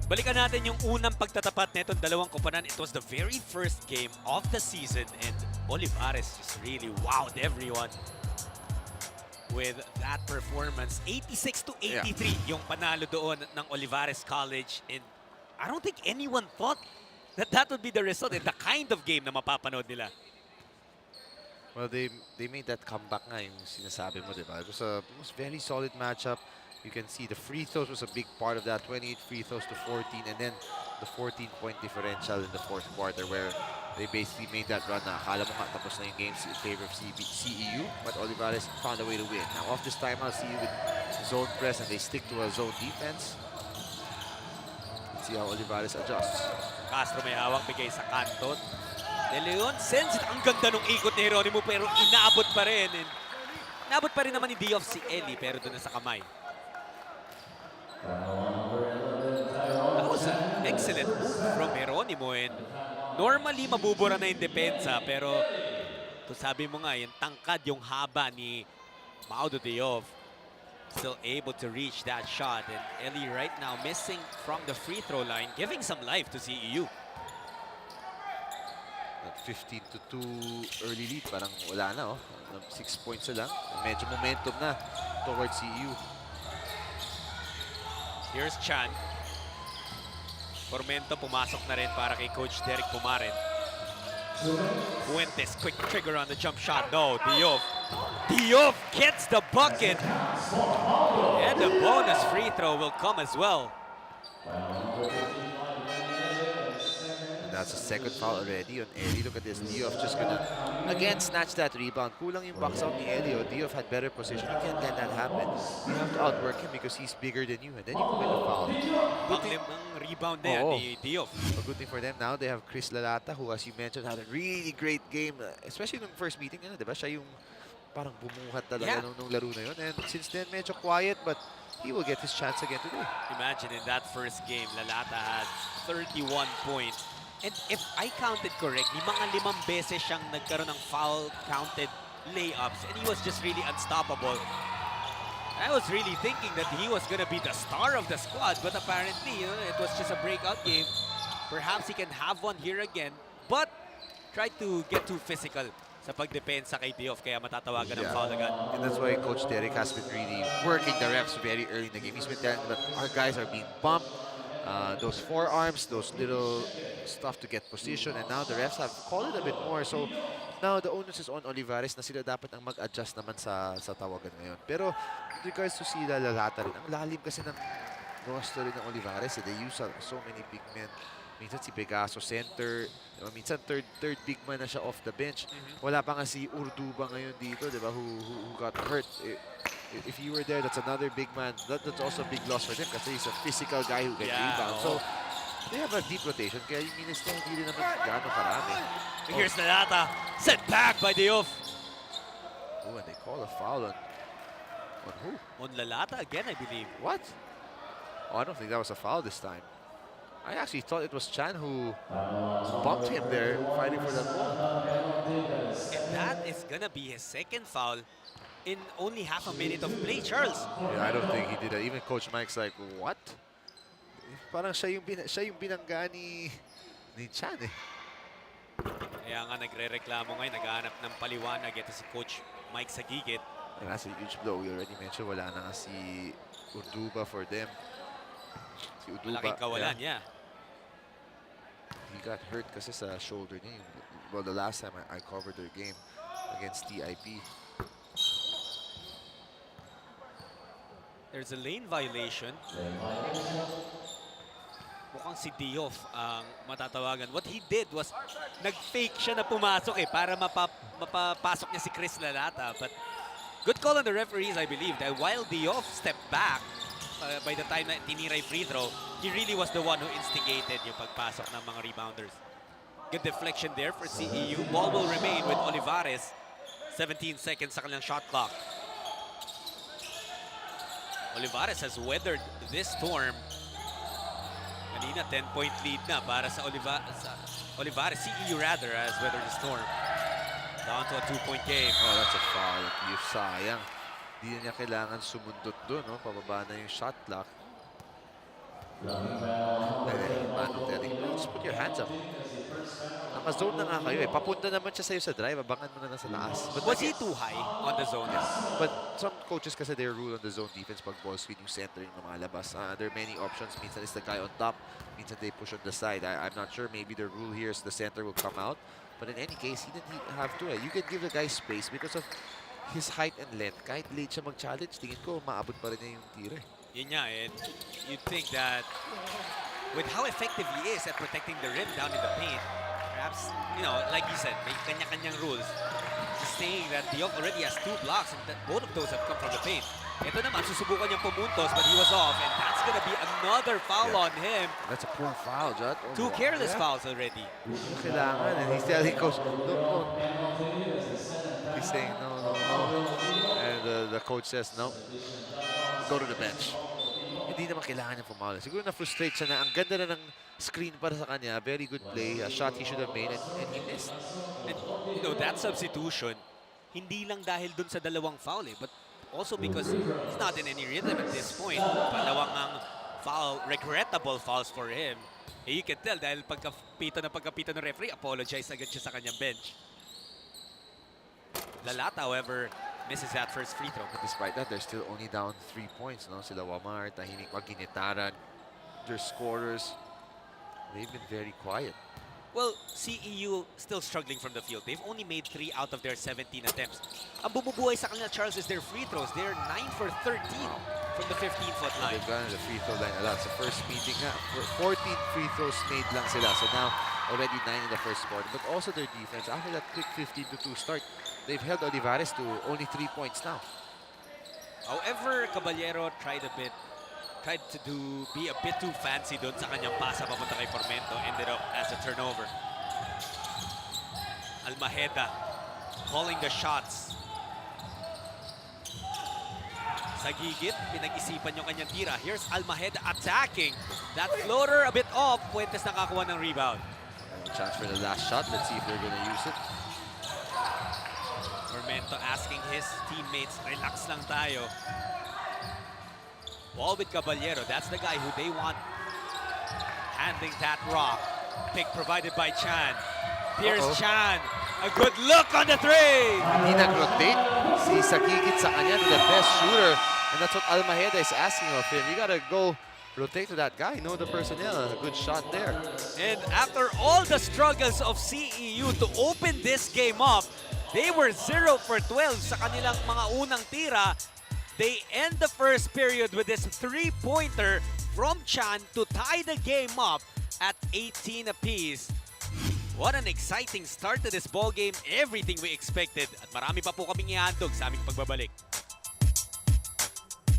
Balikan natin yung unang pagtatapat nitong dalawang koponan. It was the very first game of the season and Olivares just really wowed everyone with that performance. 86 to 83 yung panalo doon ng Olivares College, and I don't think anyone thought that that would be the result and the kind of game na mapapanood nila. Well, they made that comeback nga yung sinasabi mo, diba? It was very solid matchup. You can see the free throws was a big part of that. 28 free throws to 14, and then the 14-point differential in the fourth quarter where they basically made that run na akala mo nga tapos na yung games in favor of CEU, but Olivares found a way to win. Now off this timeout, CEU with zone press and they stick to a zone defense. Let's see how Olivares adjusts. Castro may hawak, bigay sa kanto. De Leon sends it. Ang ganda nung ikot ni Geronimo pero inaabot pa rin. And inaabot pa rin naman ni Dioff si Eli pero doon na sa kamay. That was an excellent move from Geronimo, and normally mabubura na yung depensa pero to sabi mo nga yung tangkad, yung haba ni Maudo Dioff, still able to reach that shot, and Eli right now missing from the free throw line, giving some life to CEU. That 15 to 2 early lead, parang wala na, oh. 6 points na lang. Medyo momentum na towards CEU. Here's Chan. Formento pumasok na rin para kay Coach Derek Pumaren. Fuentes, quick trigger on the jump shot. No, Dioff. Dioff gets the bucket. And the bonus free throw will come as well. And that's a second foul already on Eli. Look at this. Dioff just gonna, again, snatch that rebound. Kulang yung box out ni Eli. Dioff had better position. You can't let that happen. You have to outwork him because he's bigger than you. And then you commit a foul. Panglimang rebound na yan ni Dioff. A good thing for them now, they have Chris Lalata, who, as you mentioned, had a really great game. Especially nung first meeting, diba? Siya yung parang bumuhat talaga nung laro na yun. And since then, medyo quiet, but he will get his chance again today. Imagine in that first game, Lalata had 31 points. And if I counted correctly, mga 5 beses siyang nagkaroon ng foul-counted layups, and he was just really unstoppable. I was really thinking that he was going to be the star of the squad, but apparently, it was just a breakout game. Perhaps he can have one here again, but tried to get too physical sa pagdepensa kay Dioff, kaya matatawagan ng foul agad. And that's why Coach Derek has been really working the refs very early in the game. He's been telling them that our guys are being bumped. Those forearms, those little stuff to get position, and now the refs have called it a bit more. So now the onus is on Olivares na sila dapat ang mag-adjust naman sa tawagan ngayon. Pero with regards to sila Lalata rin, ang lalim kasi ng roster rin ng Olivares. They use so many big men. Minsan si Pegaso center, minsan third big man na siya off the bench. Wala pa nga si Urduba ngayon dito, diba, who got hurt. If you were there, that's another big man. That's also a big loss for them kasi he's a physical guy who can rebound. So they have a deep rotation, kaya yung minutes na hindi rin naman gano'ng karami. Here's Lalata, set back by Dioff. Oh, and they call a foul on who? On Lalata again, I believe. What? Oh, I don't think that was a foul this time. I actually thought it was Chan who bumped him there, fighting for that ball. And that is gonna be his second foul in only half a minute of play, Charles. Yeah, I don't think he did that. Even Coach Mike's like, what? Parang siya yung binangga ni Chan eh. Kaya nga nagre-reklamo ngayon, naghahanap ng paliwanag. Ito si Coach Mike sa gigit. And that's a huge blow. We already mentioned wala na nga si Urduba for them. Si Urduba, malaking kawalan, yeah. He got hurt kasi sa shoulder niya. Well, the last time I covered their game against TIP. There's a lane violation. Mukhang si Dioff ang matatawagan. What he did was, nag-fake siya na pumasok para mapapasok niya si Chris Lalata. But good call on the referees, I believe, that while Dioff stepped back, by the time na tinira yung free throw, he really was the one who instigated yung pagpasok ng mga rebounders. Good deflection there for CEU. Ball will remain with Olivares. 17 seconds sa kanilang shot clock. Olivares has weathered this storm. Kanina, 10-point lead na para sa Olivares. CEU rather has weathered the storm. Down to a 2-point game. Oh, that's a foul. Yung sayang. Hindi niya kailangan sumundot doon, no? Pababa na yung shot clock. Manong telling him, just put your hands up. Naka-zone na nga kayo eh. Papunta naman siya sa'yo sa drive. Abangan mo na lang sa taas. But Was he again, too high on the zone? but some coaches kasi they rule on the zone defense pag ball screen yung centering ng mga labas. There are many options. Minsan is the guy on top. Minsan they push on the side. I'm not sure. Maybe the rule here is the center will come out. But in any case, he didn't have to. You can give the guy space because of his height and length. Kahit late siya mag-challenge, tingin ko maabot pa rin niya yung tira. Yun nga, and you'd think that with how effective he is at protecting the rim down in the paint, perhaps, you know, like you said, may kanya-kanyang rules. Just saying that Diop already has 2 blocks and that both of those have come from the paint. Ito naman, susubukan niyang pumuntos but he was off and that's gonna be another foul on him. That's a poor foul, Jud. 2 careless fouls already. Kailangan, and he's telling coach, no. He's saying no. And the coach says no. Go to the bench. Hindi naman kailangan niya pumawala. Siguro na-frustrate siya na ang ganda na ng screen para sa kanya. Very good play. A shot he should have made and he missed. And, you know, that substitution, hindi lang dahil dun sa dalawang foul but also because he's not in any rhythm at this point. Dalawang ang foul, regrettable fouls for him. You can tell dahil pagkapito ng referee, apologize agad siya sa kanyang bench. Lalata, however, misses that first free throw. But despite that, they're still only down 3 points. No? Sila Wamar, tahimik maginitaran. Their scorers, they've been very quiet. Well, CEU still struggling from the field. They've only made 3 out of their 17 attempts. Ang bumubuhay sa kanila, Charles, is their free throws. They're 9 for 13 from the 15-foot line. They've gone to the free throw line a lot. Sa first meeting nga, 14 free throws made lang sila. So now, already 9 in the first quarter. But also their defense, after that quick 15-2 start, they've held Olivares to only 3 points now. However, Caballero tried to be a bit too fancy doon sa kanyang pasa papunta kay Formento. Ended up as a turnover. Almajeda calling the shots. Sa gigit, pinag-isipan yung kanyang tira. Here's Almajeda attacking. That floater a bit off. Puentes nakakuha ng rebound. Chance for the last shot. Let's see if they're gonna use it. Formento asking his teammates, relax lang tayo. Ball with Caballero. That's the guy who they want handling that rock. Pick provided by Chan. Here's Chan. A good look on the three. Hindi nag-rotate. Si Sagigit sa kanya, the best shooter. And that's what Almajeda is asking of him. You gotta go rotate to that guy. Know the personnel. A good shot there. And after all the struggles of CEU to open this game up, they were 0 for 12 sa kanilang mga unang tira. They end the first period with this 3-pointer from Chan to tie the game up at 18 apiece. What an exciting start to this ball game. Everything we expected. At marami pa po kaming ihandog sa aming pagbabalik.